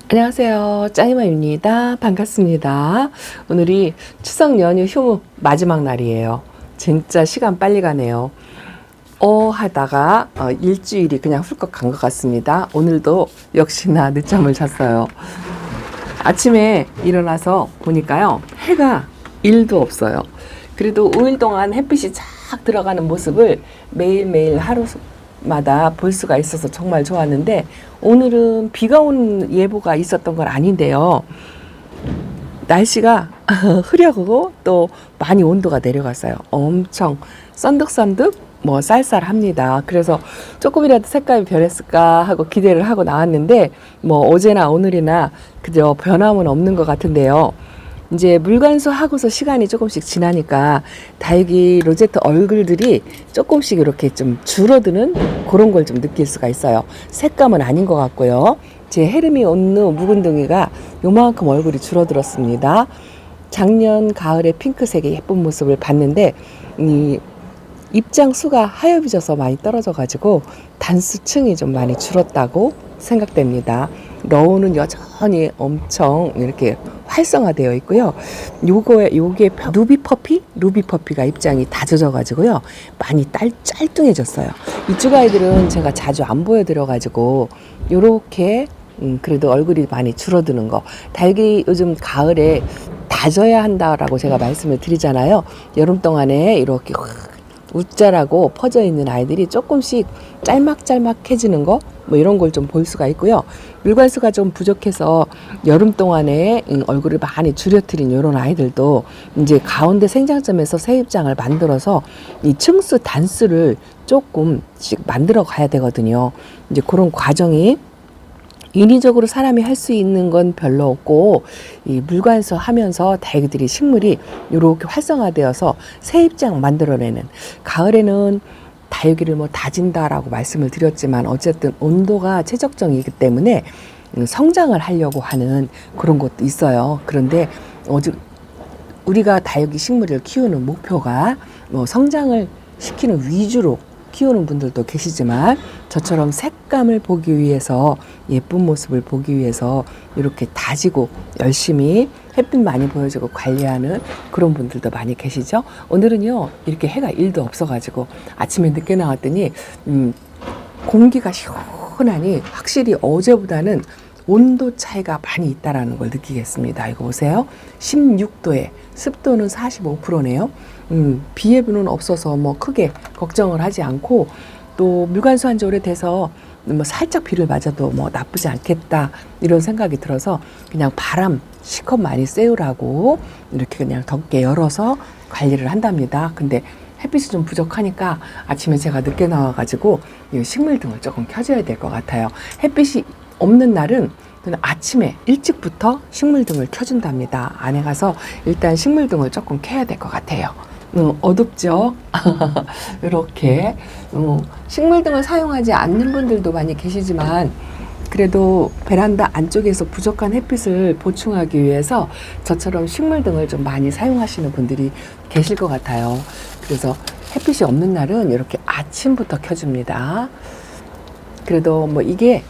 안녕하세요. 짜이마입니다. 반갑습니다. 오늘이 추석 연휴 휴무 마지막 날이에요. 진짜 시간 빨리 가네요. 하다가 일주일이 그냥 훌쩍 간 것 같습니다. 오늘도 역시나 늦잠을 잤어요. 아침에 일어나서 보니까요, 해가 1도 없어요. 그래도 5일 동안 햇빛이 쫙 들어가는 모습을 매일매일 하루마다 볼 수가 있어서 정말 좋았는데, 오늘은 비가 오는 예보가 있었던 건 아닌데요. 날씨가 흐려고 또 많이 온도가 내려갔어요. 엄청 썬득썬득 쌀쌀합니다. 그래서 조금이라도 색감이 변했을까 하고 기대를 하고 나왔는데, 어제나 오늘이나 그저 변함은 없는 것 같은데요. 이제 물관수 하고서 시간이 조금씩 지나니까 다육이 로제트 얼굴들이 조금씩 이렇게 좀 줄어드는 그런 걸 좀 느낄 수가 있어요. 색감은 아닌 것 같고요. 제 헤르미 온누 묵은둥이가 요만큼 얼굴이 줄어들었습니다. 작년 가을에 핑크색의 예쁜 모습을 봤는데 이 입장 수가 하얘져서 많이 떨어져 가지고 단수층이 좀 많이 줄었다고 생각됩니다. 러우는 여전히 엄청 이렇게 활성화되어 있고요. 요게 루비퍼피가 입장이 다 젖어가지고요. 많이 짤뚱해졌어요. 이쪽 아이들은 제가 자주 안 보여드려가지고 요렇게 그래도 얼굴이 많이 줄어드는 거. 다육이 요즘 가을에 다져야 한다라고 제가 말씀을 드리잖아요. 여름 동안에 이렇게 웃자라고 퍼져 있는 아이들이 조금씩 짤막짤막해지는 거 이런 걸 좀 볼 수가 있고요. 물관수가 좀 부족해서 여름 동안에 얼굴을 많이 줄여뜨린 이런 아이들도 이제 가운데 생장점에서 새 입장을 만들어서 이 층수 단수를 조금씩 만들어 가야 되거든요. 이제 그런 과정이 인위적으로 사람이 할 수 있는 건 별로 없고, 이 물관수 하면서 다육이들이 식물이 이렇게 활성화되어서 새 입장 만들어내는, 가을에는 다육이를 다진다라고 말씀을 드렸지만 어쨌든 온도가 최적정이기 때문에 성장을 하려고 하는 그런 것도 있어요. 그런데 우리가 다육이 식물을 키우는 목표가 성장을 시키는 위주로 키우는 분들도 계시지만, 저처럼 색감을 보기 위해서, 예쁜 모습을 보기 위해서 이렇게 다지고 열심히 햇빛 많이 보여주고 관리하는 그런 분들도 많이 계시죠. 오늘은요, 이렇게 해가 1도 없어가지고 아침에 늦게 나왔더니 공기가 시원하니 확실히 어제보다는 온도 차이가 많이 있다라는 걸 느끼겠습니다. 이거 보세요. 16도에 습도는 45%네요. 비 예보는 없어서 크게 걱정을 하지 않고, 또 물관수 한 지 오래돼서 살짝 비를 맞아도 나쁘지 않겠다 이런 생각이 들어서 그냥 바람 실컷 많이 쐬우라고 이렇게 그냥 덮개 열어서 관리를 한답니다. 근데 햇빛이 좀 부족하니까 아침에 제가 늦게 나와가지고 식물등을 조금 켜줘야 될 것 같아요. 햇빛이 없는 날은 아침에 일찍부터 식물등을 켜준답니다. 안에 가서 일단 식물등을 조금 켜야 될 것 같아요. 어둡죠? 이렇게 식물등을 사용하지 않는 분들도 많이 계시지만, 그래도 베란다 안쪽에서 부족한 햇빛을 보충하기 위해서 저처럼 식물등을 좀 많이 사용하시는 분들이 계실 것 같아요. 그래서 햇빛이 없는 날은 이렇게 아침부터 켜줍니다. 그래도 이게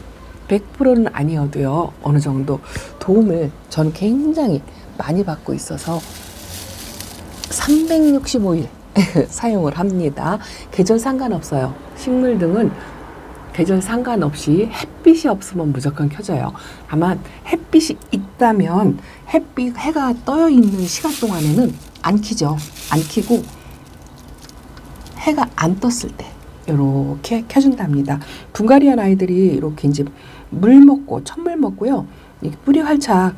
100%는 아니어도요, 어느 정도 도움을 저는 굉장히 많이 받고 있어서 365일 사용을 합니다. 계절 상관없어요. 식물등은 계절 상관없이 햇빛이 없으면 무조건 켜져요. 다만 햇빛이 있다면 해가 떠 있는 시간 동안에는 안 켜죠. 안 켜고 해가 안 떴을 때 이렇게 켜준답니다. 붕가리안 아이들이 이렇게 이제 천물 먹고요. 뿌리 활착을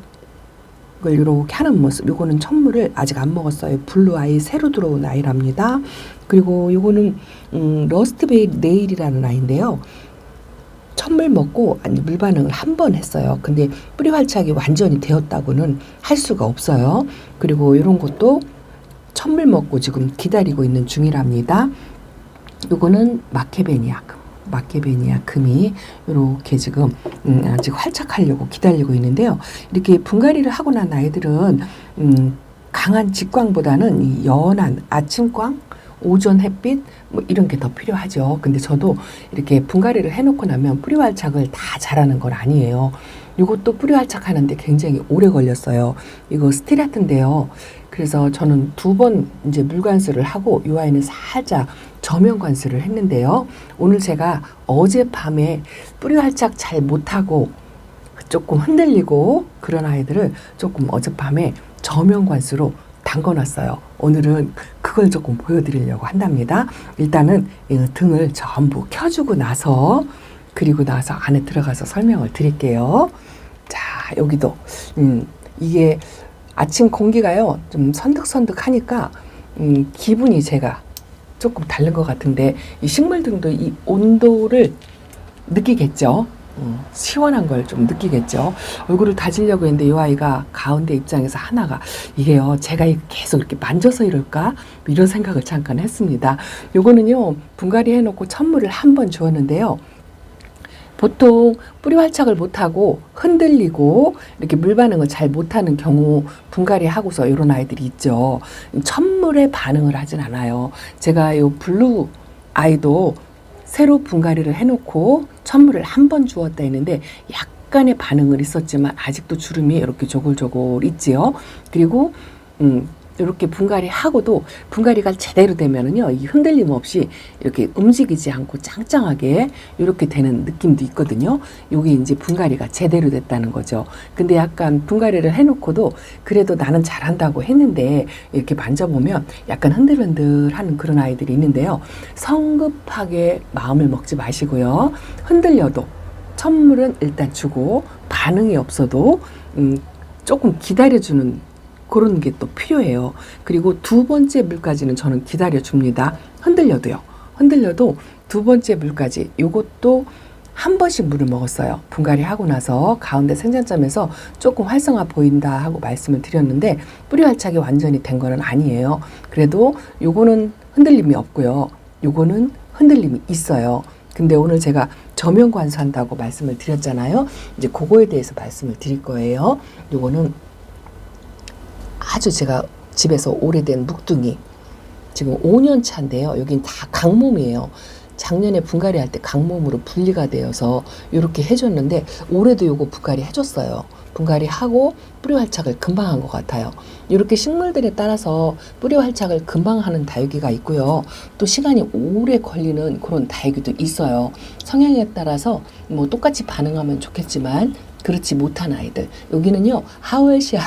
이렇게 하는 모습. 요거는 천물을 아직 안 먹었어요. 블루 아이 새로 들어온 아이랍니다. 그리고 요거는 러스트 네일이라는 아이인데요. 천물 먹고 물 반응을 한 번 했어요. 근데 뿌리 활착이 완전히 되었다고는 할 수가 없어요. 그리고 이런 것도 천물 먹고 지금 기다리고 있는 중이랍니다. 요거는 마케베니아 금이 이렇게 지금 아직 활착하려고 기다리고 있는데요. 이렇게 분갈이를 하고 난 아이들은 강한 직광보다는 이 연한 아침광, 오전 햇빛 이런 게 더 필요하죠. 근데 저도 이렇게 분갈이를 해놓고 나면 뿌리 활착을 다 잘하는 건 아니에요. 이것도 뿌리 활착하는데 굉장히 오래 걸렸어요. 이거 스티라트인데요. 그래서 저는 2번 이제 물관수를 하고 이 아이는 살짝 저면 관수를 했는데요. 오늘 제가 어젯밤에 뿌리 활착 잘 못하고 조금 흔들리고 그런 아이들을 조금 어젯밤에 저면 관수로 담궈놨어요. 오늘은 그걸 조금 보여드리려고 한답니다. 일단은 등을 전부 켜주고 나서 그리고 나서 안에 들어가서 설명을 드릴게요. 자, 여기도 이게 아침 공기가요 좀 선득선득하니까 기분이 제가 조금 다른 것 같은데 이 식물등도 이 온도를 느끼겠죠. 시원한 걸 좀 느끼겠죠. 얼굴을 다지려고 했는데 이 아이가 가운데 입장에서 하나가 이게요 제가 계속 이렇게 만져서 이럴까 이런 생각을 잠깐 했습니다. 요거는요 분갈이 해놓고 천물을 한 번 주었는데요. 보통 뿌리 활착을 못하고 흔들리고 이렇게 물 반응을 잘 못하는 경우 분갈이 하고서 이런 아이들이 있죠. 천물에 반응을 하진 않아요. 제가 이 블루 아이도 새로 분갈이를 해놓고 천물을 한 번 주었다 했는데 약간의 반응을 있었지만 아직도 주름이 이렇게 조글조글 있지요. 그리고 이렇게 분갈이 하고도 분갈이가 제대로 되면은요 이 흔들림 없이 이렇게 움직이지 않고 짱짱하게 이렇게 되는 느낌도 있거든요. 요게 이제 분갈이가 제대로 됐다는 거죠. 근데 약간 분갈이를 해놓고도 그래도 나는 잘한다고 했는데 이렇게 만져보면 약간 흔들흔들하는 그런 아이들이 있는데요. 성급하게 마음을 먹지 마시고요. 흔들려도 천물은 일단 주고 반응이 없어도 조금 기다려주는 그런 게 또 필요해요. 그리고 2번째 물까지는 저는 기다려 줍니다. 흔들려도요. 흔들려도 2번째 물까지 요것도 한 번씩 물을 먹었어요. 분갈이 하고 나서 가운데 생장점에서 조금 활성화 보인다 하고 말씀을 드렸는데 뿌리 활착이 완전히 된 거는 아니에요. 그래도 요거는 흔들림이 없고요. 요거는 흔들림이 있어요. 근데 오늘 제가 저면 관수한다고 말씀을 드렸잖아요. 이제 그거에 대해서 말씀을 드릴 거예요. 요거는 아주 제가 집에서 오래된 묵둥이 지금 5년 차인데요. 여긴 다 강몸이에요. 작년에 분갈이 할 때 강몸으로 분리가 되어서 이렇게 해줬는데 올해도 요거 분갈이 해줬어요. 분갈이 하고 뿌리 활착을 금방 한 것 같아요. 이렇게 식물들에 따라서 뿌리 활착을 금방 하는 다육이가 있고요. 또 시간이 오래 걸리는 그런 다육이도 있어요. 성향에 따라서 뭐 똑같이 반응하면 좋겠지만 그렇지 못한 아이들. 여기는요 하월시아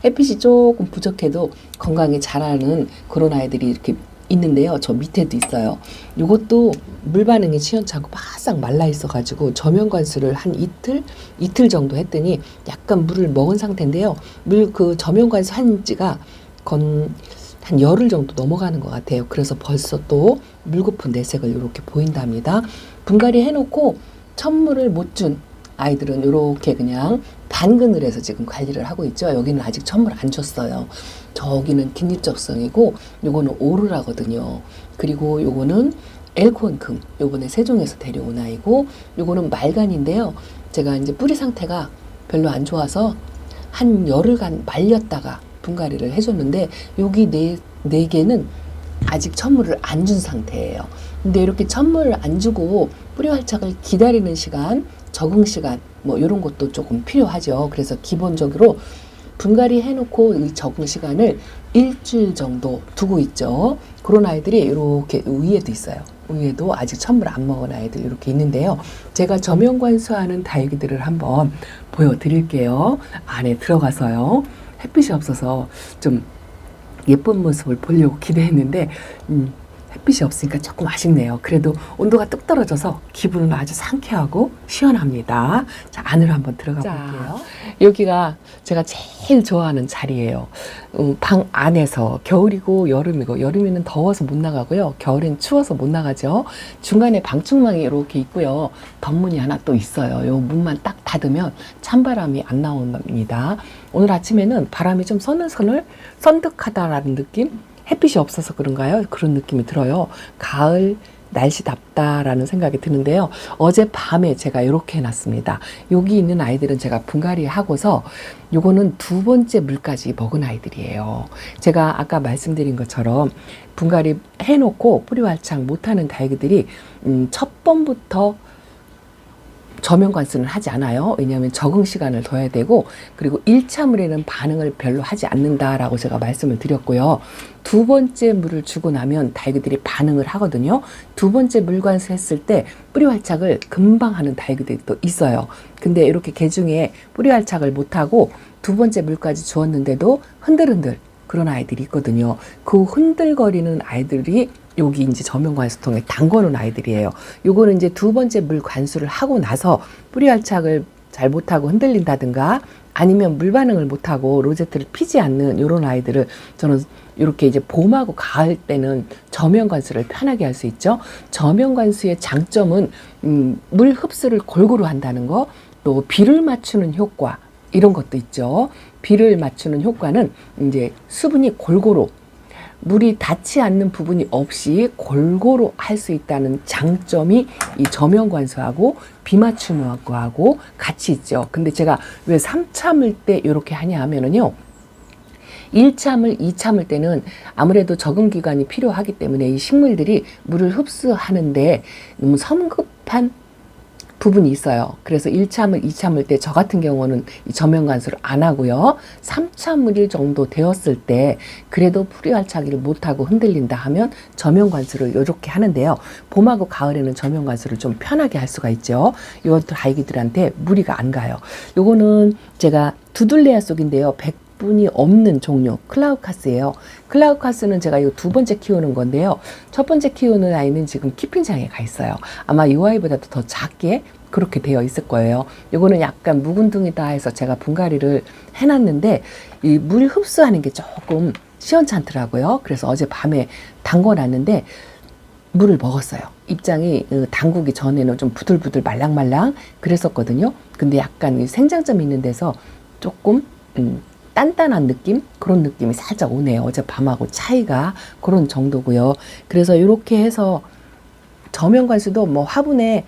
햇빛이 조금 부족해도 건강히 자라는 그런 아이들이 이렇게 있는데요. 저 밑에도 있어요. 이것도 물 반응이 시원찮고 바싹 말라 있어가지고 저면 관수를 한 이틀 정도 했더니 약간 물을 먹은 상태인데요. 저면 관수 한 지가 한 열흘 정도 넘어가는 것 같아요. 그래서 벌써 또 물고픈 내색을 이렇게 보인답니다. 분갈이 해놓고 천물을 못 준 아이들은 이렇게 그냥 반근을 해서 지금 관리를 하고 있죠. 여기는 아직 천물 안 줬어요. 저기는 긴잎적성이고 요거는 오르라거든요. 그리고 요거는 엘콘금, 요번에 세종에서 데려온 아이고 요거는 말간인데요. 제가 이제 뿌리 상태가 별로 안 좋아서 한 열흘간 말렸다가 분갈이를 해줬는데 여기 네 개는 아직 천물을 안 준 상태예요. 근데 이렇게 천물을 안 주고 뿌리 활착을 기다리는 시간, 적응 시간 뭐 이런 것도 조금 필요하죠. 그래서 기본적으로 분갈이 해놓고 이 적응 시간을 일주일 정도 두고 있죠. 그런 아이들이 이렇게 위에도 있어요. 위에도 아직 천물 안 먹은 아이들 이렇게 있는데요. 제가 저면 관수하는 다육이들을 한번 보여드릴게요. 안에 들어가서요. 햇빛이 없어서 좀 예쁜 모습을 보려고 기대했는데 햇빛이 없으니까 조금 아쉽네요. 그래도 온도가 뚝 떨어져서 기분은 아주 상쾌하고 시원합니다. 자, 안으로 한번 들어가 볼게요. 여기가 제가 제일 좋아하는 자리예요. 방 안에서 겨울이고 여름이고 여름에는 더워서 못 나가고요. 겨울엔 추워서 못 나가죠. 중간에 방충망이 이렇게 있고요. 덧문이 하나 또 있어요. 요 문만 딱 닫으면 찬바람이 안 나옵니다. 오늘 아침에는 바람이 좀 서늘서늘 선득하다라는 느낌? 햇빛이 없어서 그런가요? 그런 느낌이 들어요. 가을 날씨답다라는 생각이 드는데요. 어젯밤에 제가 이렇게 해놨습니다. 여기 있는 아이들은 제가 분갈이 하고서 요거는 2번째 물까지 먹은 아이들이에요. 제가 아까 말씀드린 것처럼 분갈이 해놓고 뿌리 활착 못하는 다육이들이 첫 번부터 저면 관수는 하지 않아요. 왜냐하면 적응 시간을 둬야 되고, 그리고 1차 물에는 반응을 별로 하지 않는다라고 제가 말씀을 드렸고요. 두 번째 물을 주고 나면 달기들이 반응을 하거든요. 두 번째 물 관수했을 때 뿌리 활착을 금방 하는 달기들이 또 있어요. 근데 이렇게 개 중에 뿌리 활착을 못하고 두 번째 물까지 주었는데도 흔들흔들 그런 아이들이 있거든요. 그 흔들거리는 아이들이 여기 이제 저면 관수통에 담궈놓은 아이들이에요. 요거는 이제 두 번째 물 관수를 하고 나서 뿌리 활착을 잘 못하고 흔들린다든가 아니면 물 반응을 못하고 로제트를 피지 않는 이런 아이들을 저는 이렇게 이제 봄하고 가을 때는 저면 관수를 편하게 할 수 있죠. 저면 관수의 장점은 물 흡수를 골고루 한다는 거, 또 비를 맞추는 효과 이런 것도 있죠. 비를 맞추는 효과는 이제 수분이 골고루 물이 닿지 않는 부분이 없이 골고루 할 수 있다는 장점이 이 저면 관수하고 비맞춤하고 같이 있죠. 근데 제가 왜 3참을 때 이렇게 하냐 하면은요. 1참을, 2참을 때는 아무래도 적응 기간이 필요하기 때문에 이 식물들이 물을 흡수하는데 너무 성급한 부분이 있어요. 그래서 1참을, 2참을 때 저 같은 경우는 저면 관수를 안 하고요. 3참을 정도 되었을 때 그래도 뿌리 활착을 못하고 흔들린다 하면 저면 관수를 이렇게 하는데요. 봄하고 가을에는 저면 관수를 좀 편하게 할 수가 있죠. 이것도 아이들한테 무리가 안 가요. 요거는 제가 두들레아 속인데요. 분이 없는 종류 클라우카스예요. 클라우카스는 제가 이거 두 번째 키우는 건데요. 첫 번째 키우는 아이는 지금 키핑장에 가 있어요. 아마 이 아이보다도 더 작게 그렇게 되어 있을 거예요. 이거는 약간 묵은둥이다 해서 제가 분갈이를 해놨는데 이 물 흡수하는 게 조금 시원찮더라고요. 그래서 어제 밤에 담궈놨는데 물을 먹었어요. 입장이 담그기 전에는 좀 부들부들 말랑말랑 그랬었거든요. 근데 약간 생장점 있는 데서 조금 단단한 느낌? 그런 느낌이 살짝 오네요. 어젯밤하고 차이가 그런 정도고요. 그래서 이렇게 해서 저면 관수도 뭐 화분에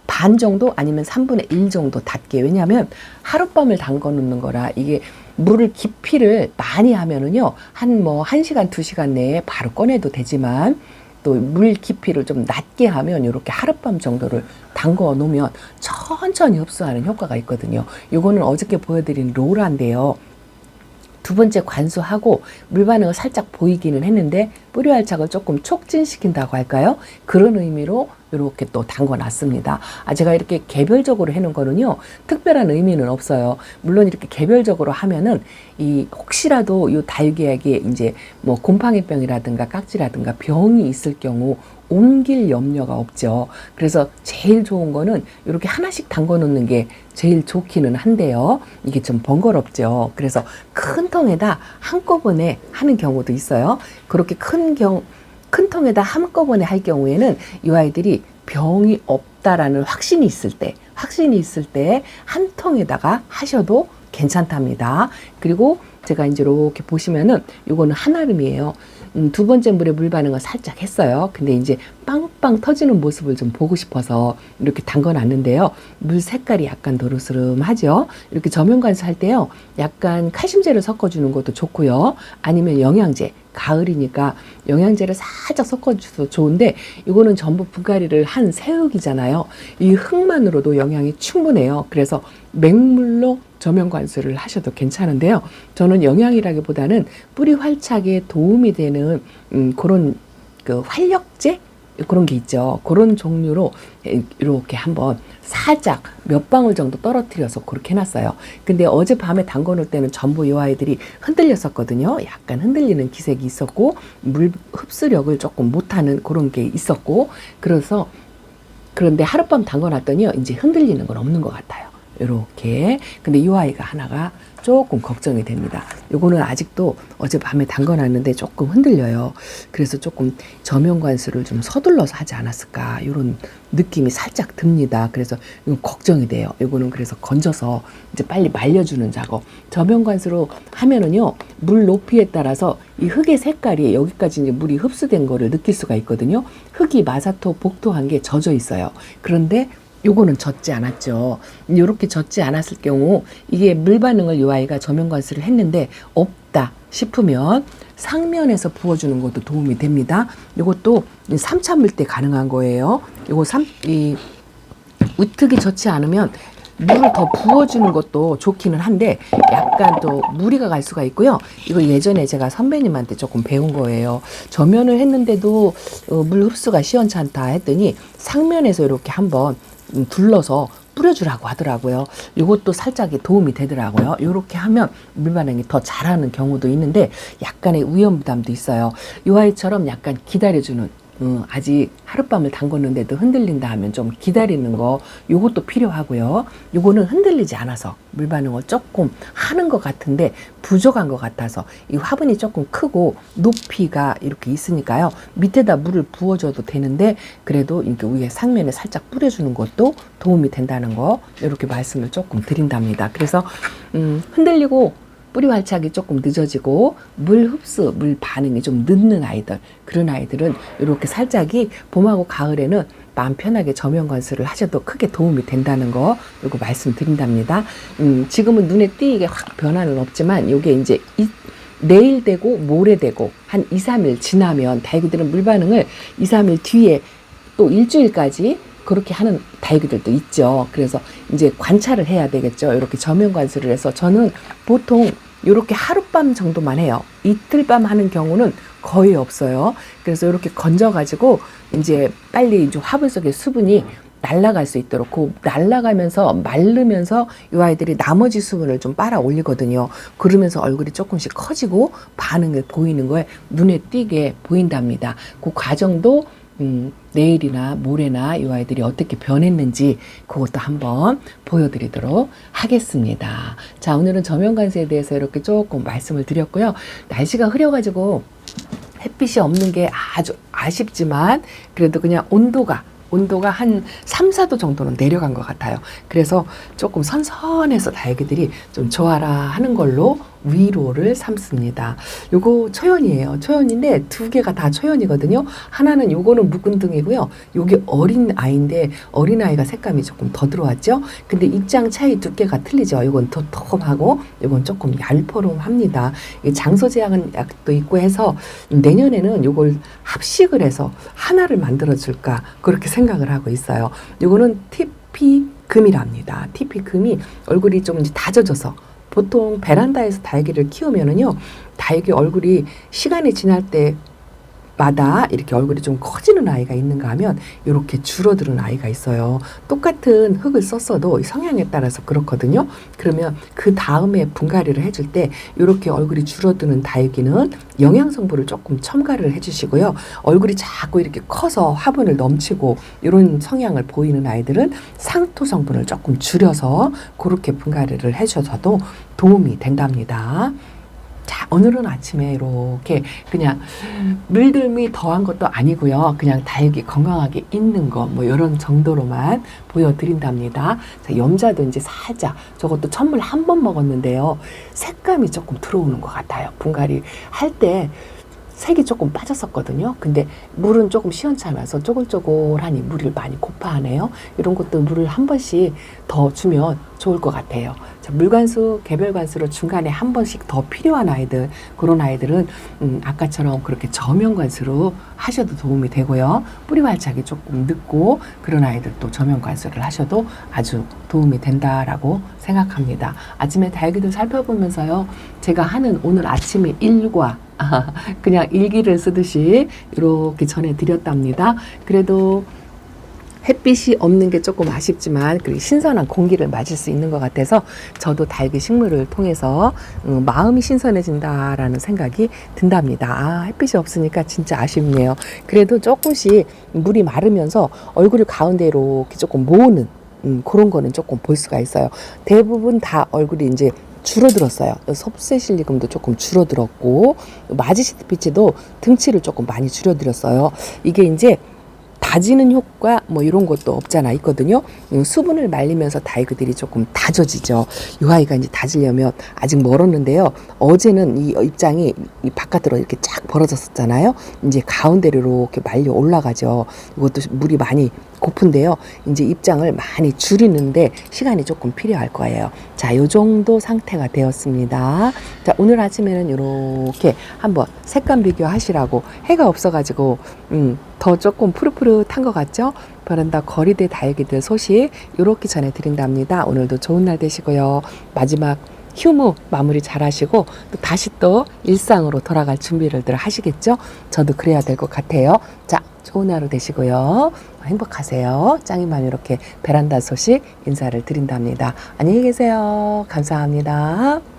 반 정도 아니면 3분의 1 정도 닿게. 왜냐하면 하룻밤을 담궈 놓는 거라 이게 물을 깊이를 많이 하면은요. 한 1시간, 2시간 내에 바로 꺼내도 되지만 또 물 깊이를 좀 낮게 하면 이렇게 하룻밤 정도를 담궈 놓으면 천천히 흡수하는 효과가 있거든요. 이거는 어저께 보여드린 로라인데요. 두 번째 관수하고 물 반응을 살짝 보이기는 했는데 뿌리 활착을 조금 촉진시킨다고 할까요? 그런 의미로 이렇게 또 담궈 놨습니다. 제가 이렇게 개별적으로 해놓은 거는요, 특별한 의미는 없어요. 물론 이렇게 개별적으로 하면은 혹시라도 이 달걀에 이제 뭐 곰팡이병이라든가 깍지라든가 병이 있을 경우 옮길 염려가 없죠. 그래서 제일 좋은 거는 이렇게 하나씩 담궈 놓는 게 제일 좋기는 한데요. 이게 좀 번거롭죠. 그래서 큰 통에다 한꺼번에 하는 경우도 있어요. 그렇게 큰 통에다 한꺼번에 할 경우에는 이 아이들이 병이 없다라는 확신이 있을 때 한 통에다가 하셔도 괜찮답니다. 그리고 제가 이제 이렇게 보시면은 이거는 한아름이에요. 두 번째 물에 물 반응을 살짝 했어요. 근데 이제 빵빵 터지는 모습을 좀 보고 싶어서 이렇게 담궈 놨는데요. 물 색깔이 약간 노르스름하죠. 이렇게 저면 관수할 때요. 약간 칼슘제를 섞어주는 것도 좋고요. 아니면 영양제. 가을이니까 영양제를 살짝 섞어줘도 좋은데 이거는 전부 분갈이를 한 새흙이잖아요. 이 흙만으로도 영양이 충분해요. 그래서 맹물로 저면 관수를 하셔도 괜찮은데요. 저는 영양이라기보다는 뿌리 활착에 도움이 되는 그런 그 활력제 그런 게 있죠. 그런 종류로 이렇게 한번 살짝 몇 방울 정도 떨어뜨려서 그렇게 해놨어요. 근데 어젯밤에 담궈 놓을 때는 전부 이 아이들이 흔들렸었거든요. 약간 흔들리는 기색이 있었고 물 흡수력을 조금 못하는 그런 게 있었고 그런데 하룻밤 담궈 놨더니 이제 흔들리는 건 없는 것 같아요. 이렇게. 근데 이 아이가 하나가 조금 걱정이 됩니다. 요거는 아직도 어젯밤에 담궈놨는데 조금 흔들려요. 그래서 조금 저면 관수를 좀 서둘러서 하지 않았을까 이런 느낌이 살짝 듭니다. 그래서 이거 걱정이 돼요. 요거는 그래서 건져서 이제 빨리 말려주는 작업. 저면 관수로 하면은요 물 높이에 따라서 이 흙의 색깔이 여기까지 이제 물이 흡수된 거를 느낄 수가 있거든요. 흙이 마사토 복토한 게 젖어 있어요. 그런데 요거는 젖지 않았죠. 이렇게 젖지 않았을 경우 이게 물 반응을 이 아이가 저면 관수를 했는데 없다 싶으면 상면에서 부어주는 것도 도움이 됩니다. 이것도 3참을 때 가능한 거예요. 요거 우특이 좋지 않으면 물을 더 부어주는 것도 좋기는 한데 약간 또 무리가 갈 수가 있고요. 이거 예전에 제가 선배님한테 조금 배운 거예요. 저면을 했는데도 물 흡수가 시원찮다 했더니 상면에서 이렇게 한번 둘러서 뿌려주라고 하더라고요. 이것도 살짝 도움이 되더라고요. 이렇게 하면 물 반응이 더 잘하는 경우도 있는데 약간의 위험 부담도 있어요. 이 아이처럼 약간 기다려주는 아직 하룻밤을 담궜는데도 흔들린다 하면 좀 기다리는 거 요것도 필요하고요. 요거는 흔들리지 않아서 물 반응을 조금 하는 것 같은데 부족한 것 같아서 이 화분이 조금 크고 높이가 이렇게 있으니까요. 밑에다 물을 부어줘도 되는데 그래도 이렇게 위에 상면에 살짝 뿌려주는 것도 도움이 된다는 거 이렇게 말씀을 조금 드린답니다. 그래서 흔들리고 뿌리 활착이 조금 늦어지고 물 흡수, 물 반응이 좀 늦는 아이들, 그런 아이들은 이렇게 살짝이 봄하고 가을에는 마음 편하게 저면 관수를 하셔도 크게 도움이 된다는 거 이거 말씀드린답니다. 지금은 눈에 띄게 확 변화는 없지만 이게 이제 내일 되고 모레 되고 한 2, 3일 지나면 다육이들은 물 반응을 2, 3일 뒤에 또 일주일까지 그렇게 하는 다육이들도 있죠. 그래서 이제 관찰을 해야 되겠죠. 이렇게 저면 관수를 해서 저는 보통 이렇게 하룻밤 정도만 해요. 이틀밤 하는 경우는 거의 없어요. 그래서 이렇게 건져가지고 이제 빨리 이제 화분 속의 수분이 날아갈 수 있도록 그 날아가면서 마르면서 이 아이들이 나머지 수분을 좀 빨아 올리거든요. 그러면서 얼굴이 조금씩 커지고 반응을 보이는 거에 눈에 띄게 보인답니다. 그 과정도 내일이나 모레나 이 아이들이 어떻게 변했는지 그것도 한번 보여드리도록 하겠습니다. 자, 오늘은 저면관수에 대해서 이렇게 조금 말씀을 드렸고요. 날씨가 흐려가지고 햇빛이 없는 게 아주 아쉽지만 그래도 그냥 온도가 한 3, 4도 정도는 내려간 것 같아요. 그래서 조금 선선해서 다육이들이 좀 좋아라 하는 걸로 위로를 삼습니다. 요거 초연이에요. 초연인데 두 개가 다 초연이거든요. 하나는 요거는 묵은등이고요. 요게 어린 아이인데 어린 아이가 색감이 조금 더 들어왔죠. 근데 입장 차이 두께가 틀리죠. 요건 도톰하고 요건 조금 얄포름합니다. 장소 제약은 약도 있고 해서 내년에는 요걸 합식을 해서 하나를 만들어 줄까 그렇게 생각을 하고 있어요. 요거는 TP 금이랍니다. TP 금이 얼굴이 좀 다져져서 보통 베란다에서 다육이를 키우면은요, 다육이 얼굴이 시간이 지날 때마다 이렇게 얼굴이 좀 커지는 아이가 있는가 하면 이렇게 줄어드는 아이가 있어요. 똑같은 흙을 썼어도 성향에 따라서 그렇거든요. 그러면 그 다음에 분갈이를 해줄 때 이렇게 얼굴이 줄어드는 다육이는 영양성분을 조금 첨가를 해주시고요. 얼굴이 자꾸 이렇게 커서 화분을 넘치고 이런 성향을 보이는 아이들은 상토 성분을 조금 줄여서 그렇게 분갈이를 해주셔도 도움이 된답니다. 자, 오늘은 아침에 이렇게 그냥 물들미 더한 것도 아니고요. 그냥 다육이 건강하게 있는 거 뭐 이런 정도로만 보여드린답니다. 자, 염자도 이제 살짝 저것도 천물 한 번 먹었는데요. 색감이 조금 들어오는 것 같아요. 분갈이 할 때 색이 조금 빠졌었거든요. 근데 물은 조금 시원찮아서 쪼글쪼글하니 물을 많이 고파하네요. 이런 것도 물을 한 번씩 더 주면 좋을 것 같아요. 자, 물관수, 개별관수로 중간에 한 번씩 더 필요한 아이들, 그런 아이들은 아까처럼 그렇게 저면관수로 하셔도 도움이 되고요. 뿌리 활착이 조금 늦고 그런 아이들도 저면관수를 하셔도 아주 도움이 된다라고 생각합니다. 아침에 다육이들 살펴보면서요. 제가 하는 오늘 아침의 일과 그냥 일기를 쓰듯이 이렇게 전해드렸답니다. 그래도 햇빛이 없는 게 조금 아쉽지만 그리고 신선한 공기를 맞을 수 있는 것 같아서 저도 다육이 식물을 통해서 마음이 신선해진다라는 생각이 든답니다. 아, 햇빛이 없으니까 진짜 아쉽네요. 그래도 조금씩 물이 마르면서 얼굴을 가운데 이렇게 조금 모으는 그런 거는 조금 볼 수가 있어요. 대부분 다 얼굴이 이제 줄어들었어요. 섭세실리금도 조금 줄어들었고 마지시트피치도 등치를 조금 많이 줄여들었어요. 이게 이제 다지는 효과 뭐 이런 것도 없잖아 있거든요. 수분을 말리면서 다육이들이 조금 다져지죠. 이 아이가 이제 다지려면 아직 멀었는데요. 어제는 이 입장이 이 바깥으로 이렇게 쫙 벌어졌었잖아요. 이제 가운데로 이렇게 말려 올라가죠. 이것도 물이 많이 고픈데요. 이제 입장을 많이 줄이는데 시간이 조금 필요할 거예요. 자, 요 정도 상태가 되었습니다. 자, 오늘 아침에는 이렇게 한번 색감 비교하시라고 해가 없어가지고 더 조금 푸릇푸릇한 것 같죠? 베란다 거리대 다육이들 소식 이렇게 전해드린답니다. 오늘도 좋은 날 되시고요. 마지막 휴무 마무리 잘 하시고 또 다시 또 일상으로 돌아갈 준비를 하시겠죠? 저도 그래야 될 것 같아요. 자, 좋은 하루 되시고요. 행복하세요. 짱이맘 이렇게 베란다 소식 인사를 드린답니다. 안녕히 계세요. 감사합니다.